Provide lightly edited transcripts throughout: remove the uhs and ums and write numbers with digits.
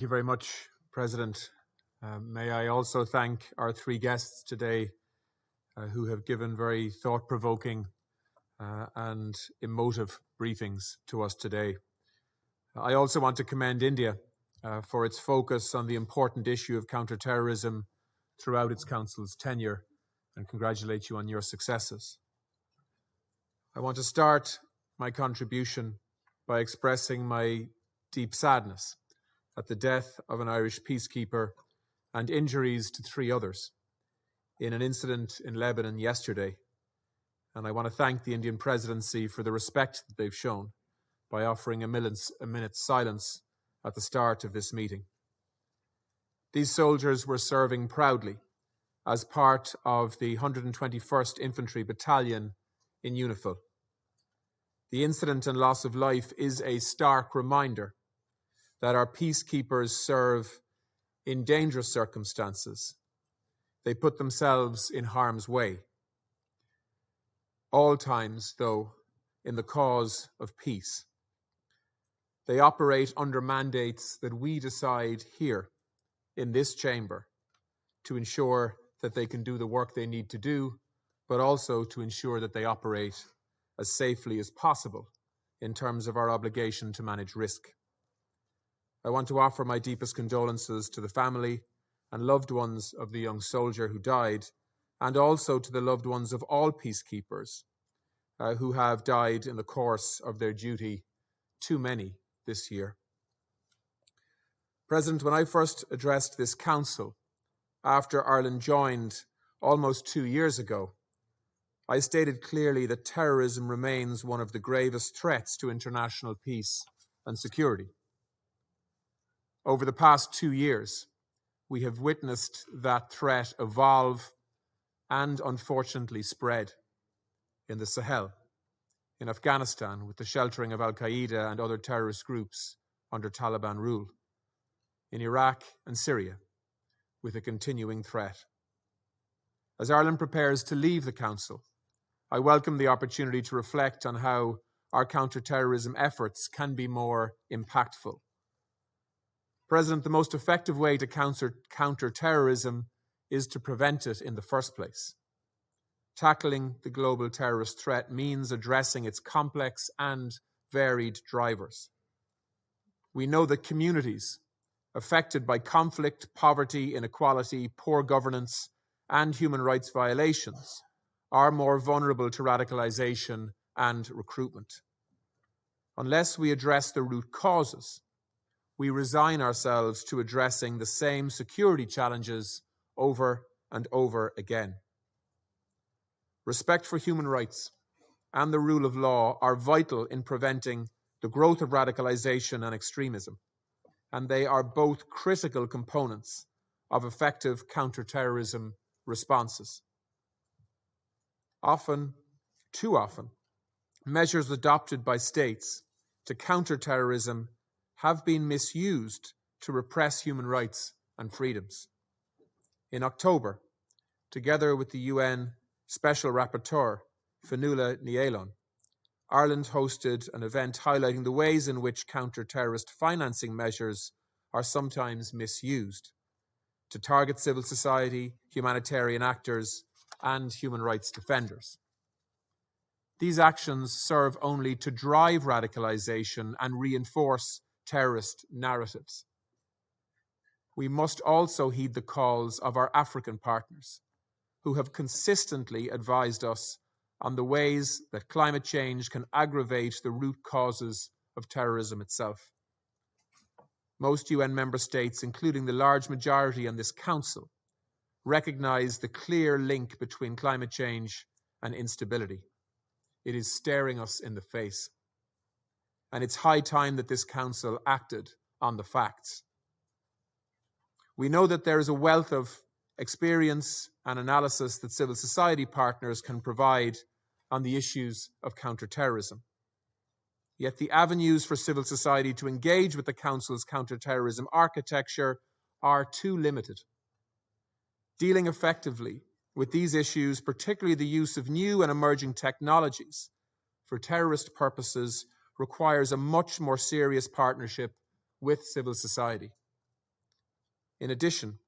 Thank you very much, President. May I also thank our three guests today who have given very thought-provoking and emotive briefings to us today. I also want to commend India for its focus on the important issue of counter-terrorism throughout its Council's tenure and congratulate you on your successes. I want to start my contribution by expressing my deep sadness at the death of an Irish peacekeeper and injuries to three others in an incident in Lebanon yesterday. And I want to thank the Indian Presidency for the respect that they've shown by offering a minute's silence at the start of this meeting. These soldiers were serving proudly as part of the 121st Infantry Battalion in UNIFIL. The incident and loss of life is a stark reminder that our peacekeepers serve in dangerous circumstances. They put themselves in harm's way. All times, though, in the cause of peace. They operate under mandates that we decide here in this chamber to ensure that they can do the work they need to do, but also to ensure that they operate as safely as possible in terms of our obligation to manage risk. I want to offer my deepest condolences to the family and loved ones of the young soldier who died, and also to the loved ones of all peacekeepers who have died in the course of their duty, too many this year. President, when I first addressed this Council after Ireland joined almost 2 years ago, I stated clearly that terrorism remains one of the gravest threats to international peace and security. Over the past 2 years, we have witnessed that threat evolve and unfortunately spread in the Sahel, in Afghanistan with the sheltering of Al-Qaeda and other terrorist groups under Taliban rule, in Iraq and Syria with a continuing threat. As Ireland prepares to leave the Council, I welcome the opportunity to reflect on how our counter-terrorism efforts can be more impactful. President, the most effective way to counter terrorism is to prevent it in the first place. Tackling the global terrorist threat means addressing its complex and varied drivers. We know that communities affected by conflict, poverty, inequality, poor governance, and human rights violations are more vulnerable to radicalization and recruitment. Unless we address the root causes, we resign ourselves to addressing the same security challenges over and over again. Respect for human rights and the rule of law are vital in preventing the growth of radicalization and extremism, and they are both critical components of effective counter-terrorism responses. Often, too often, measures adopted by states to counter terrorism have been misused to repress human rights and freedoms. In October, together with the UN Special Rapporteur, Fionnuala Ní Aoláin, Ireland hosted an event highlighting the ways in which counter-terrorist financing measures are sometimes misused to target civil society, humanitarian actors, and human rights defenders. These actions serve only to drive radicalization and reinforce terrorist narratives. We must also heed the calls of our African partners, who have consistently advised us on the ways that climate change can aggravate the root causes of terrorism itself. Most UN member states, including the large majority in this Council, recognize the clear link between climate change and instability. It is staring us in the face. And it's high time that this Council acted on the facts. We know that there is a wealth of experience and analysis that civil society partners can provide on the issues of counter-terrorism. Yet the avenues for civil society to engage with the Council's counter-terrorism architecture are too limited. Dealing effectively with these issues, particularly the use of new and emerging technologies for terrorist purposes, requires a much more serious partnership with civil society. In addition,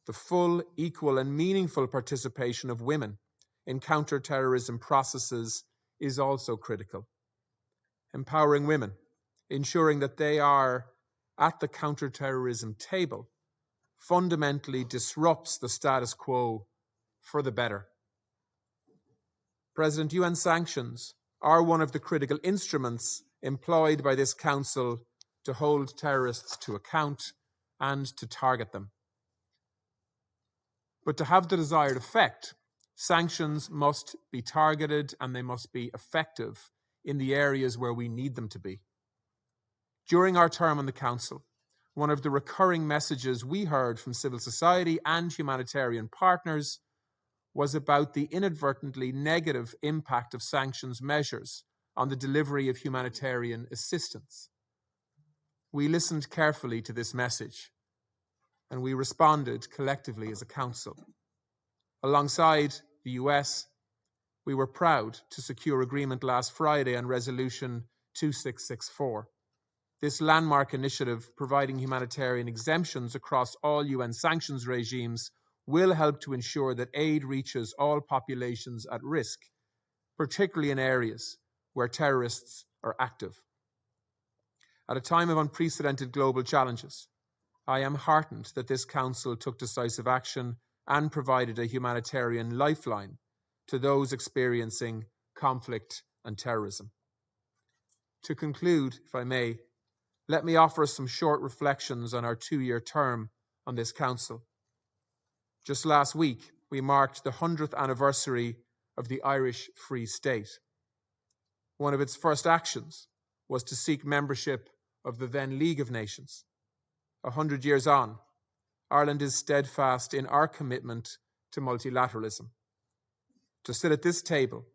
the full, equal and meaningful participation of women in counter-terrorism processes is also critical. Empowering women, ensuring that they are at the counter-terrorism table, fundamentally disrupts the status quo for the better. President, UN sanctions are one of the critical instruments employed by this Council to hold terrorists to account and to target them. But to have the desired effect, sanctions must be targeted and they must be effective in the areas where we need them to be. During our term on the Council, one of the recurring messages we heard from civil society and humanitarian partners was about the inadvertently negative impact of sanctions measures on the delivery of humanitarian assistance. We listened carefully to this message and we responded collectively as a Council. Alongside the US, we were proud to secure agreement last Friday on Resolution 2664. This landmark initiative, providing humanitarian exemptions across all UN sanctions regimes, will help to ensure that aid reaches all populations at risk, particularly in areas where terrorists are active. At a time of unprecedented global challenges, I am heartened that this Council took decisive action and provided a humanitarian lifeline to those experiencing conflict and terrorism. To conclude, if I may, let me offer some short reflections on our 2-year term on this Council. Just last week, we marked the 100th anniversary of the Irish Free State. One of its first actions was to seek membership of the then League of Nations. 100 years on, Ireland is steadfast in our commitment to multilateralism. To sit at this table,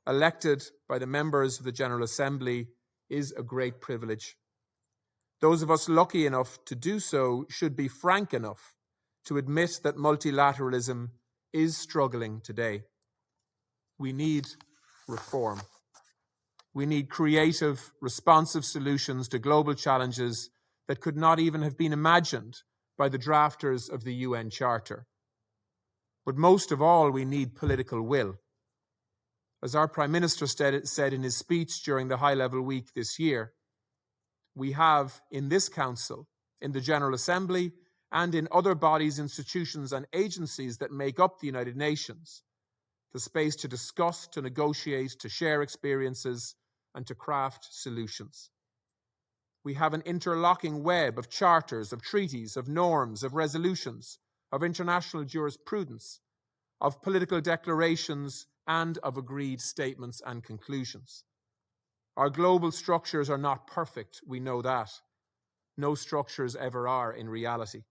elected by the members of the General Assembly, is a great privilege. Those of us lucky enough to do so should be frank enough to admit that multilateralism is struggling today. We need reform. We need creative, responsive solutions to global challenges that could not even have been imagined by the drafters of the UN Charter. But most of all, we need political will. As our Prime Minister said in his speech during the high-level week this year, we have in this Council, in the General Assembly, and in other bodies, institutions and agencies that make up the United Nations, the space to discuss, to negotiate, to share experiences, and to craft solutions. We have an interlocking web of charters, of treaties, of norms, of resolutions, of international jurisprudence, of political declarations, and of agreed statements and conclusions. Our global structures are not perfect, we know that. No structures ever are in reality.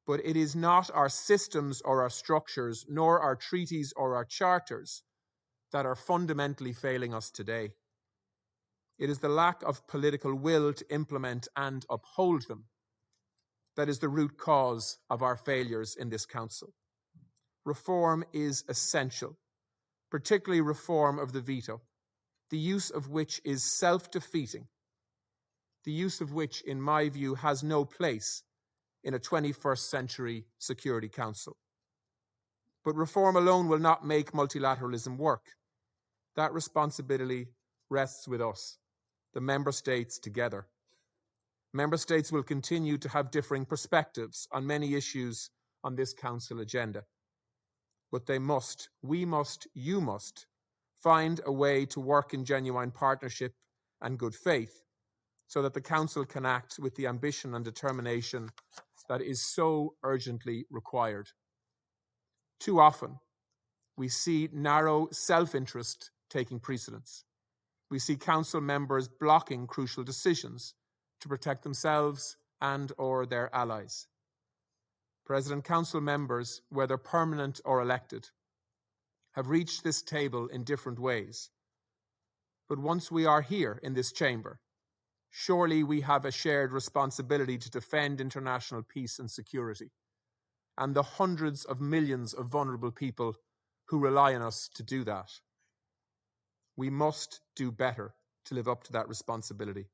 But it is not our systems or our structures, nor our treaties or our charters that are fundamentally failing us today. It is the lack of political will to implement and uphold them that is the root cause of our failures in this Council. Reform is essential, particularly reform of the veto, the use of which is self-defeating, the use of which, in my view, has no place in a 21st century Security Council. But reform alone will not make multilateralism work. That responsibility rests with us, the member states together. Member states will continue to have differing perspectives on many issues on this Council agenda. But they must, we must, you must, find a way to work in genuine partnership and good faith so that the Council can act with the ambition and determination that is so urgently required. Too often, we see narrow self-interest taking precedence. We see Council members blocking crucial decisions to protect themselves and/or their allies. President, Council members, whether permanent or elected, have reached this table in different ways. But once we are here in this chamber, surely we have a shared responsibility to defend international peace and security, and the hundreds of millions of vulnerable people who rely on us to do that. We must do better to live up to that responsibility.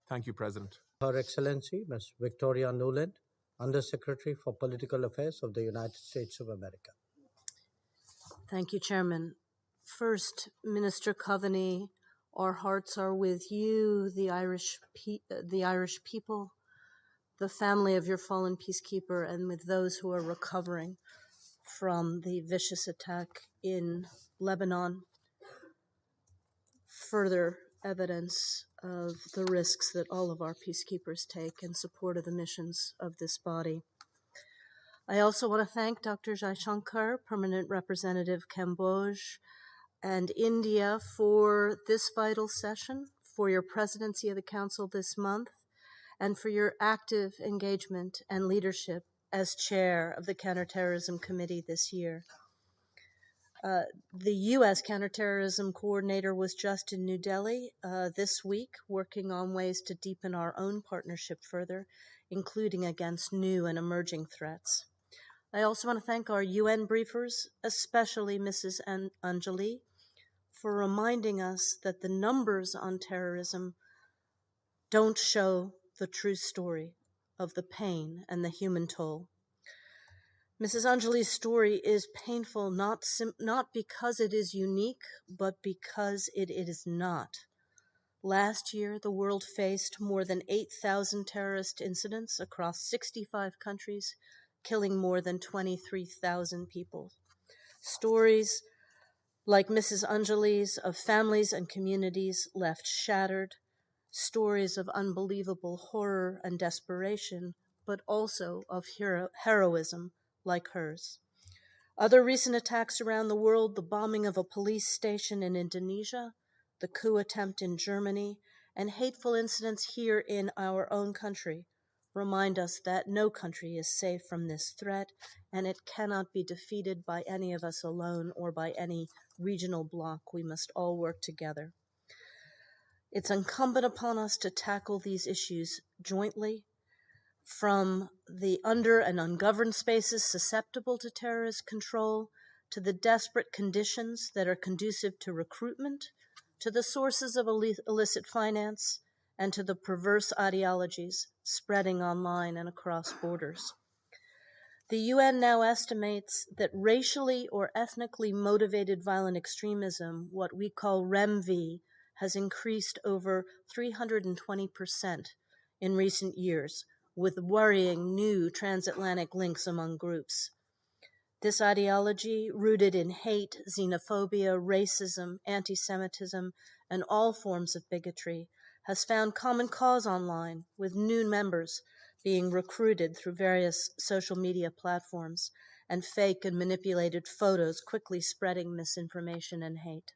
Thank you, President. Her Excellency, Ms. Victoria Nuland, Undersecretary for Political Affairs of the United States of America. Thank you, Chairman. First, Minister Coveney, our hearts are with you, the Irish people, the family of your fallen peacekeeper, and with those who are recovering from the vicious attack in Lebanon. Further evidence of the risks that all of our peacekeepers take in support of the missions of this body. I also want to thank Dr. Jaishankar, Permanent Representative Cambodge, and India for this vital session, for your presidency of the Council this month, and for your active engagement and leadership as chair of the Counterterrorism Committee this year. The U.S. Counterterrorism Coordinator was just in New Delhi this week, working on ways to deepen our own partnership further, including against new and emerging threats. I also want to thank our UN briefers, especially Mrs. Anjali, for reminding us that the numbers on terrorism don't show the true story of the pain and the human toll. Mrs. Anjali's story is painful not because it is unique, but because it is not. Last year, the world faced more than 8,000 terrorist incidents across 65 countries, killing more than 23,000 people. Stories like Mrs. Anjali's of families and communities left shattered, stories of unbelievable horror and desperation, but also of heroism like hers. Other recent attacks around the world, the bombing of a police station in Indonesia, the coup attempt in Germany, and hateful incidents here in our own country remind us that no country is safe from this threat, and it cannot be defeated by any of us alone or by any regional bloc. We must all work together. It's incumbent upon us to tackle these issues jointly, from the under and ungoverned spaces susceptible to terrorist control, to the desperate conditions that are conducive to recruitment, to the sources of illicit finance, and to the perverse ideologies spreading online and across borders. The UN now estimates that racially or ethnically motivated violent extremism, what we call REMV, has increased over 320% in recent years, with worrying new transatlantic links among groups. This ideology, rooted in hate, xenophobia, racism, anti-Semitism, and all forms of bigotry, has found common cause online, with new members being recruited through various social media platforms, and fake and manipulated photos quickly spreading misinformation and hate.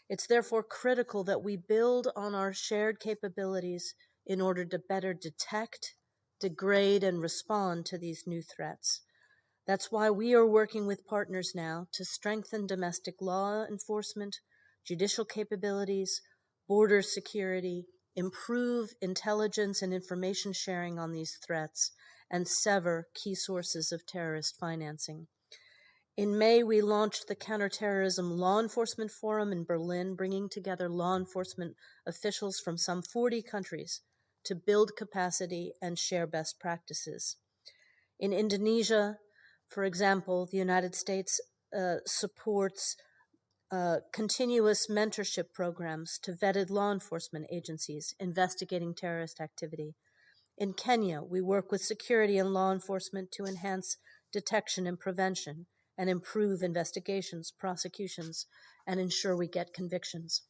It's therefore critical that we build on our shared capabilities in order to better detect, degrade, and respond to these new threats. That's why we are working with partners now to strengthen domestic law enforcement, judicial capabilities, border security, improve intelligence and information sharing on these threats, and sever key sources of terrorist financing. In May, we launched the Counterterrorism Law Enforcement Forum in Berlin, bringing together law enforcement officials from some 40 countries to build capacity and share best practices. In Indonesia, for example, the United States supports continuous mentorship programs to vetted law enforcement agencies investigating terrorist activity. In Kenya, we work with security and law enforcement to enhance detection and prevention and improve investigations, prosecutions, and ensure we get convictions.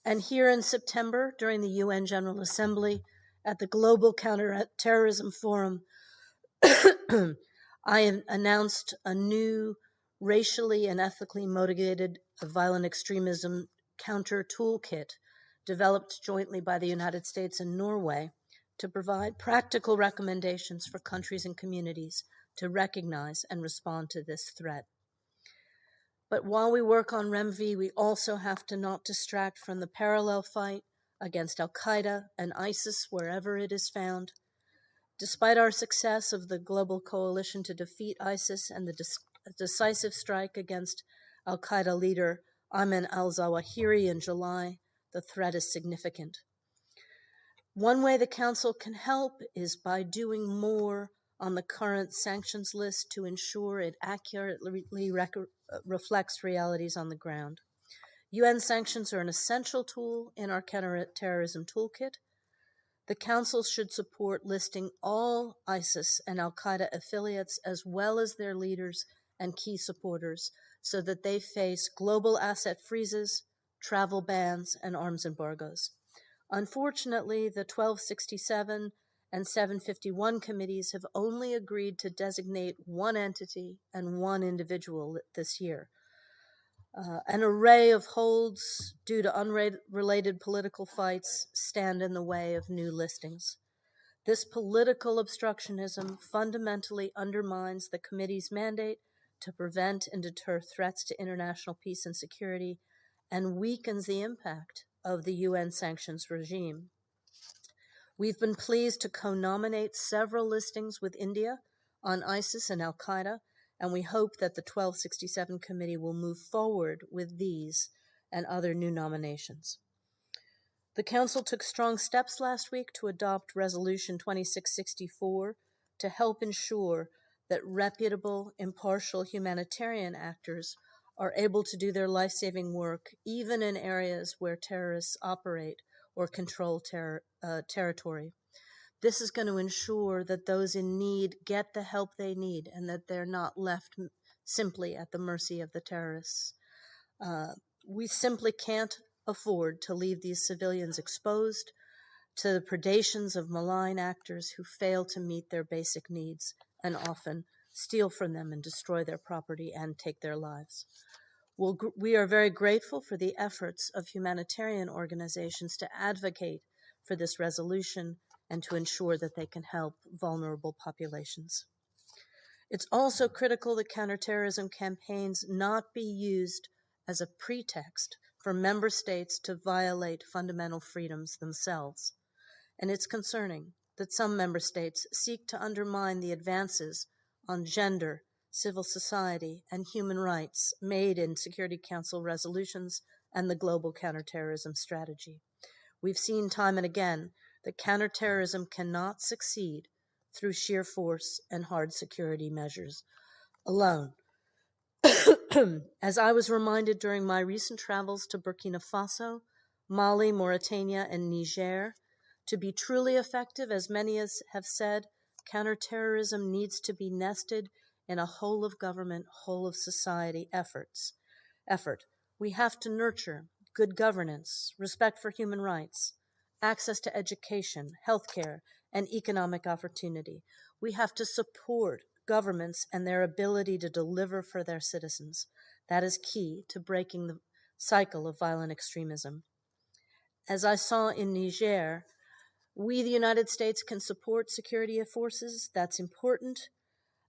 And here in September, during the UN General Assembly, at the Global Counterterrorism Forum, I announced a new racially and ethically motivated violent extremism counter toolkit developed jointly by the United States and Norway to provide practical recommendations for countries and communities to recognize and respond to this threat. But while we work on REMV, we also have to not distract from the parallel fight against Al-Qaeda and ISIS wherever it is found. Despite our success of the global coalition to defeat ISIS and the decisive strike against Al-Qaeda leader Ayman al-Zawahiri in July, the threat is significant. One way the Council can help is by doing more on the current sanctions list to ensure it accurately reflects realities on the ground. UN sanctions are an essential tool in our counterterrorism toolkit. The Council should support listing all ISIS and al-Qaeda affiliates as well as their leaders and key supporters so that they face global asset freezes, travel bans, and arms embargoes. Unfortunately, the 1267 and 751 committees have only agreed to designate one entity and one individual this year. An array of holds due to unrelated political fights stand in the way of new listings. This political obstructionism fundamentally undermines the committee's mandate to prevent and deter threats to international peace and security and weakens the impact of the UN sanctions regime. We've been pleased to co-nominate several listings with India on ISIS and al-Qaeda, and we hope that the 1267 committee will move forward with these and other new nominations. The Council took strong steps last week to adopt Resolution 2664 to help ensure that reputable, impartial humanitarian actors are able to do their life-saving work even in areas where terrorists operate or control territory. This is going to ensure that those in need get the help they need and that they're not left simply at the mercy of the terrorists. We simply can't afford to leave these civilians exposed to the predations of malign actors who fail to meet their basic needs and often steal from them and destroy their property and take their lives. We are very grateful for the efforts of humanitarian organizations to advocate for this resolution and to ensure that they can help vulnerable populations. It's also critical that counterterrorism campaigns not be used as a pretext for member states to violate fundamental freedoms themselves. And it's concerning that some member states seek to undermine the advances on gender, civil society, and human rights made in Security Council resolutions and the global counterterrorism strategy. We've seen time and again that counterterrorism cannot succeed through sheer force and hard security measures alone. As I was reminded during my recent travels to Burkina Faso, Mali, Mauritania, and Niger, to be truly effective, as many have said, counterterrorism needs to be nested in a whole of government, whole of society effort. We have to nurture good governance, respect for human rights, access to education, healthcare, and economic opportunity. We have to support governments and their ability to deliver for their citizens. That is key to breaking the cycle of violent extremism. As I saw in Niger, we, the United States, can support security forces. That's important,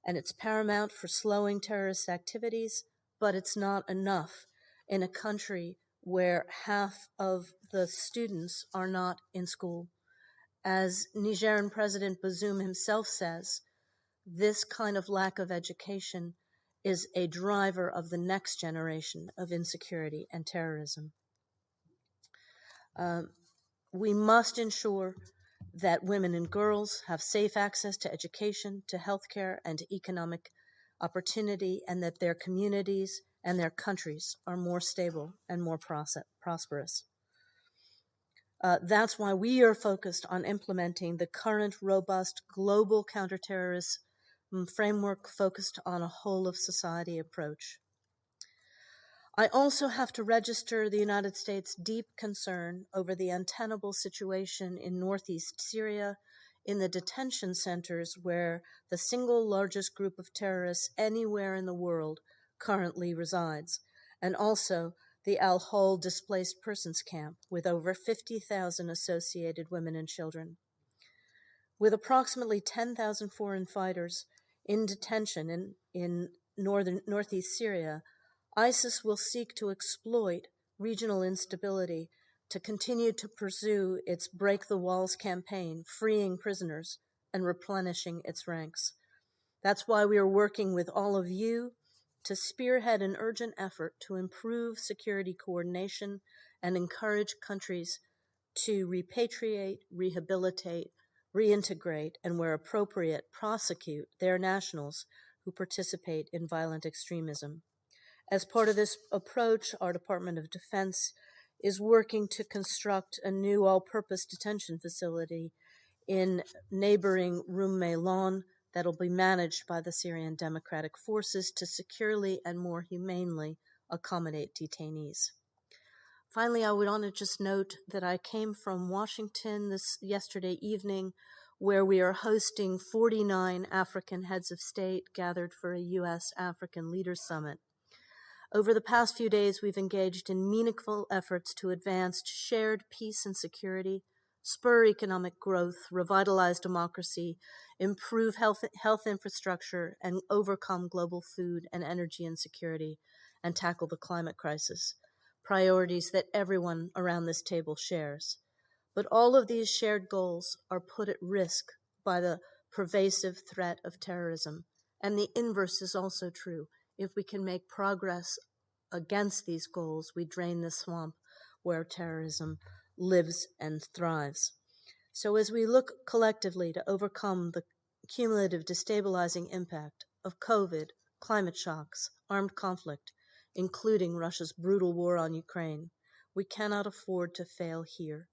and it's paramount for slowing terrorist activities, but it's not enough in a country where half of the students are not in school. As Nigerian President Bazoum himself says, this kind of lack of education is a driver of the next generation of insecurity and terrorism. We must ensure that women and girls have safe access to education, to healthcare, and to economic opportunity, and that their communities and their countries are more stable and more prosperous. That's why we are focused on implementing the current robust global counterterrorist framework focused on a whole of society approach. I also have to register the United States' deep concern over the untenable situation in northeast Syria, in the detention centers where the single largest group of terrorists anywhere in the world currently resides, and also the Al-Hol displaced persons camp with over 50,000 associated women and children. With approximately 10,000 foreign fighters in detention in northeast Syria, ISIS will seek to exploit regional instability to continue to pursue its Break the Walls campaign, freeing prisoners and replenishing its ranks. That's why we are working with all of you to spearhead an urgent effort to improve security coordination and encourage countries to repatriate, rehabilitate, reintegrate, and where appropriate, prosecute their nationals who participate in violent extremism. As part of this approach, our Department of Defense is working to construct a new all-purpose detention facility in neighboring Rumeilon that'll be managed by the Syrian Democratic Forces to securely and more humanely accommodate detainees. Finally, I would want to just note that I came from Washington yesterday evening, where we are hosting 49 African heads of state gathered for a U.S. African Leaders Summit. Over the past few days, we've engaged in meaningful efforts to advance shared peace and security, spur economic growth, revitalize democracy, improve health infrastructure, and overcome global food and energy insecurity, and tackle the climate crisis, priorities that everyone around this table shares. But all of these shared goals are put at risk by the pervasive threat of terrorism. And the inverse is also true. If we can make progress against these goals, we drain the swamp where terrorism lives and thrives. So as we look collectively to overcome the cumulative destabilizing impact of COVID, climate shocks, armed conflict, including Russia's brutal war on Ukraine, we cannot afford to fail here.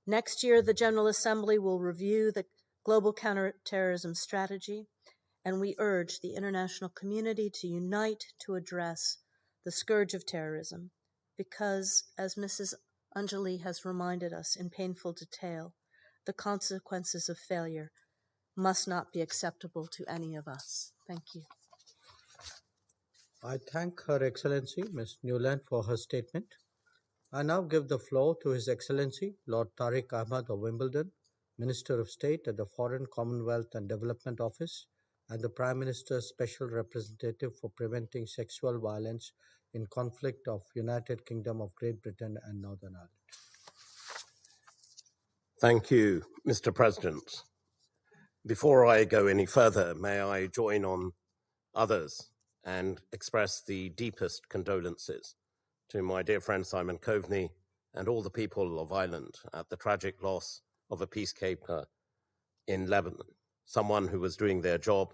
Next year, the General Assembly will review the global counterterrorism strategy, and we urge the international community to unite to address the scourge of terrorism, because, as Mrs. Anjali has reminded us in painful detail, the consequences of failure must not be acceptable to any of us. Thank you. I thank Her Excellency, Ms. Newland, for her statement. I now give the floor to His Excellency, Lord Tariq Ahmad of Wimbledon, Minister of State at the Foreign, Commonwealth and Development Office, and the Prime Minister's Special Representative for Preventing Sexual Violence in Conflict of United Kingdom of Great Britain and Northern Ireland. Thank you, Mr. President. Before I go any further, may I join on others and express the deepest condolences to my dear friend Simon Coveney and all the people of Ireland at the tragic loss of a peacekeeper in Lebanon, someone who was doing their job,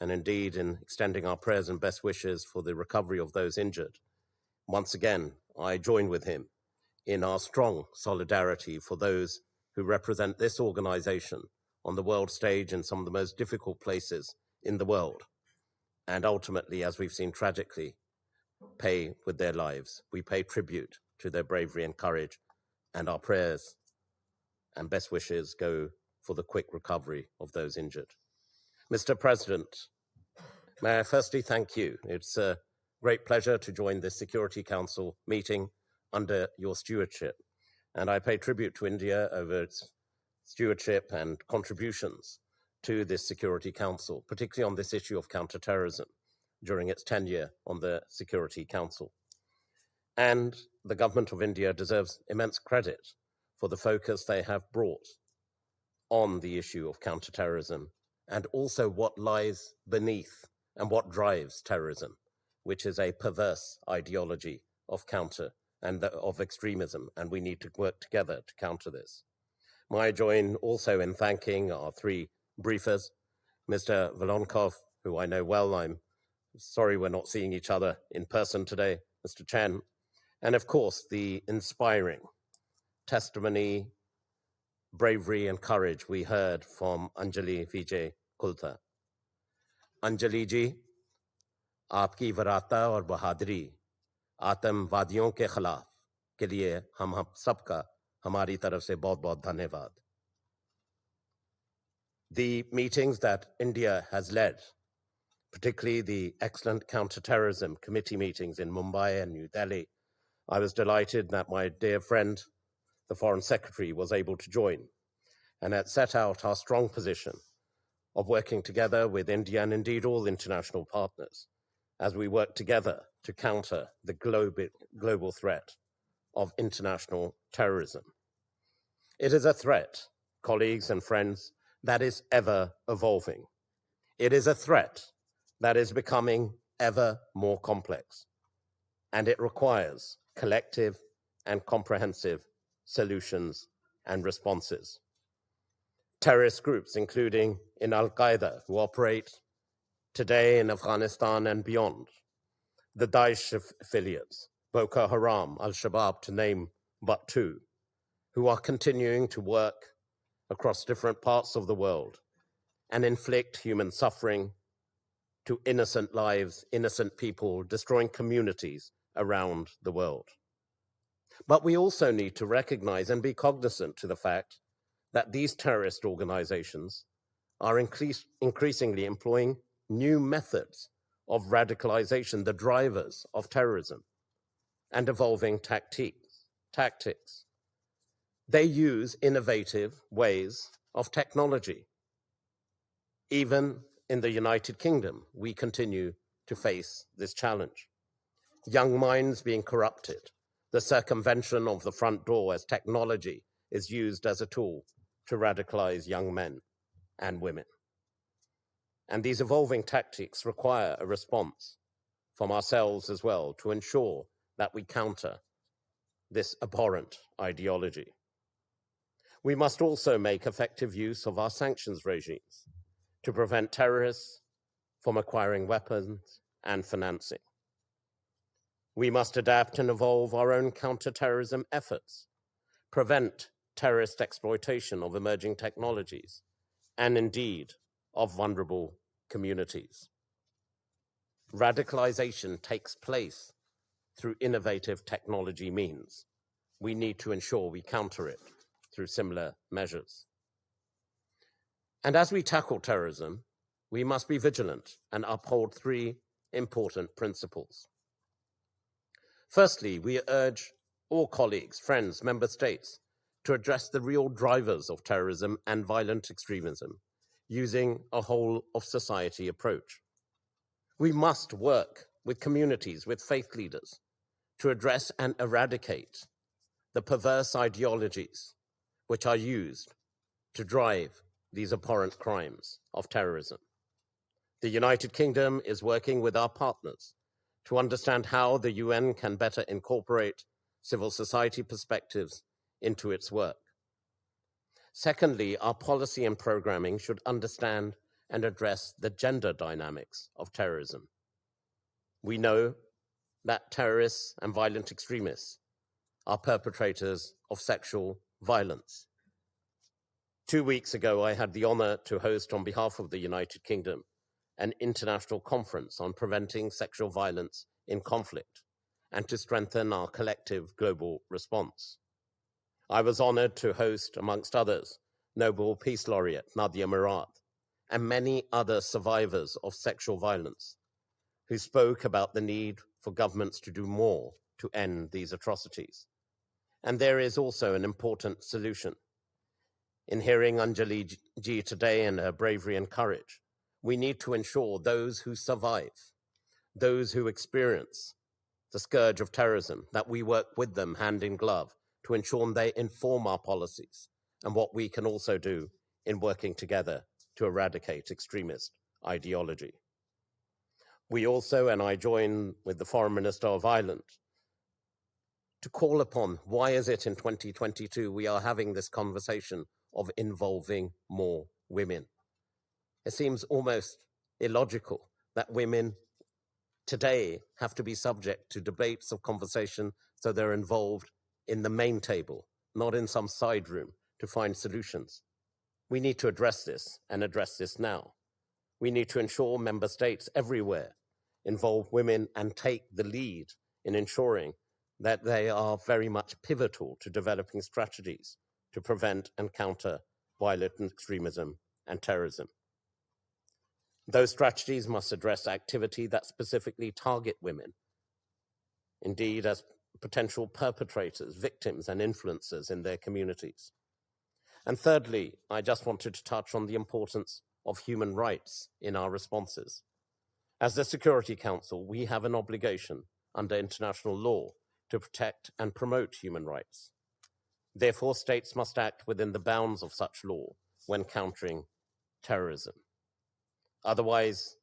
and indeed in extending our prayers and best wishes for the recovery of those injured. Once again, I join with him in our strong solidarity for those who represent this organization on the world stage in some of the most difficult places in the world. And ultimately, as we've seen tragically, pay with their lives. We pay tribute to their bravery and courage, and our prayers and best wishes go for the quick recovery of those injured. Mr. President, may I firstly thank you. It's a great pleasure to join this Security Council meeting under your stewardship, and I pay tribute to India over its stewardship and contributions to this Security Council, particularly on this issue of counterterrorism during its tenure on the Security Council. And the government of India deserves immense credit for the focus they have brought on the issue of counterterrorism and also what lies beneath and what drives terrorism, which is a perverse ideology of counter and of extremism, and we need to work together to counter this. I join also in thanking our three briefers, Mr. Volonkov, who I know well. I'm sorry we're not seeing each other in person today, Mr. Chen, and of course the inspiring testimony, bravery and courage we heard from Anjali Vijay Kulta. Anjali ji, आपकी वराता और बहादुरी आतंकवादियों के खिलाफ के लिए हम सबका हमारी तरफ से बहुत-बहुत धन्यवाद. The meetings that India has led, particularly the excellent counterterrorism committee meetings in Mumbai and New Delhi, I was delighted that my dear friend, the Foreign Secretary, was able to join, and it set out our strong position of working together with India and indeed all international partners as we work together to counter the global threat of international terrorism. It is a threat, colleagues and friends, that is ever evolving. It is a threat that is becoming ever more complex, and it requires collective and comprehensive solutions and responses. Terrorist groups, including in Al-Qaeda, who operate today in Afghanistan and beyond, the Daesh affiliates, Boko Haram, Al-Shabaab, to name but two, who are continuing to work across different parts of the world and inflict human suffering to innocent lives, innocent people, destroying communities around the world. But we also need to recognize and be cognizant to the fact that these terrorist organizations are increasingly employing new methods of radicalization, the drivers of terrorism, and evolving tactics. They use innovative ways of technology. Even in the United Kingdom, we continue to face this challenge. Young minds being corrupted, the circumvention of the front door as technology is used as a tool to radicalize young men and women. And these evolving tactics require a response from ourselves as well to ensure that we counter this abhorrent ideology. We must also make effective use of our sanctions regimes to prevent terrorists from acquiring weapons and financing. We must adapt and evolve our own counterterrorism efforts, prevent terrorist exploitation of emerging technologies, and indeed of vulnerable communities. Radicalization takes place through innovative technology means. We need to ensure we counter it through similar measures. And as we tackle terrorism, we must be vigilant and uphold three important principles. Firstly, we urge all colleagues, friends, member states to address the real drivers of terrorism and violent extremism using a whole of society approach. We must work with communities, with faith leaders to address and eradicate the perverse ideologies which are used to drive these abhorrent crimes of terrorism. The United Kingdom is working with our partners to understand how the UN can better incorporate civil society perspectives into its work. Secondly, our policy and programming should understand and address the gender dynamics of terrorism. We know that terrorists and violent extremists are perpetrators of sexual violence. 2 weeks ago, I had the honor to host on behalf of the United Kingdom an international conference on preventing sexual violence in conflict and to strengthen our collective global response. I was honored to host, amongst others, Nobel Peace Laureate Nadia Murad and many other survivors of sexual violence who spoke about the need for governments to do more to end these atrocities. And there is also an important solution. In hearing Anjali Ji today and her bravery and courage, we need to ensure those who survive, those who experience the scourge of terrorism, that we work with them hand in glove to ensure they inform our policies and what we can also do in working together to eradicate extremist ideology. We also, and I join with the Foreign Minister of Ireland, to call upon why is it in 2022 we are having this conversation of involving more women. It seems almost illogical that women today have to be subject to debates of conversation so they're involved in the main table, not in some side room to find solutions. We need to address this and address this now. We need to ensure member states everywhere involve women and take the lead in ensuring that they are very much pivotal to developing strategies to prevent and counter violent extremism and terrorism. Those strategies must address activity that specifically target women, indeed as potential perpetrators, victims, and influencers in their communities. And thirdly, I just wanted to touch on the importance of human rights in our responses. As the Security Council, we have an obligation under international law to protect and promote human rights. Therefore, states must act within the bounds of such law when countering terrorism. Otherwise,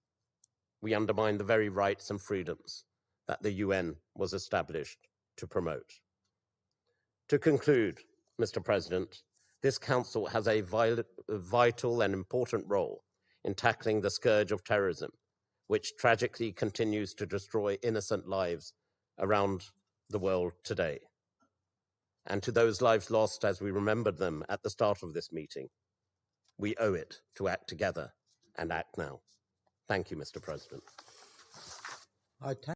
we undermine the very rights and freedoms that the UN was established to promote. To conclude, Mr. President, This Council has a vital and important role in tackling the scourge of terrorism, which tragically continues to destroy innocent lives around the world today. And to those lives lost as we remembered them at the start of this meeting, we owe it to act together and act now. Thank you, Mr. President. I thank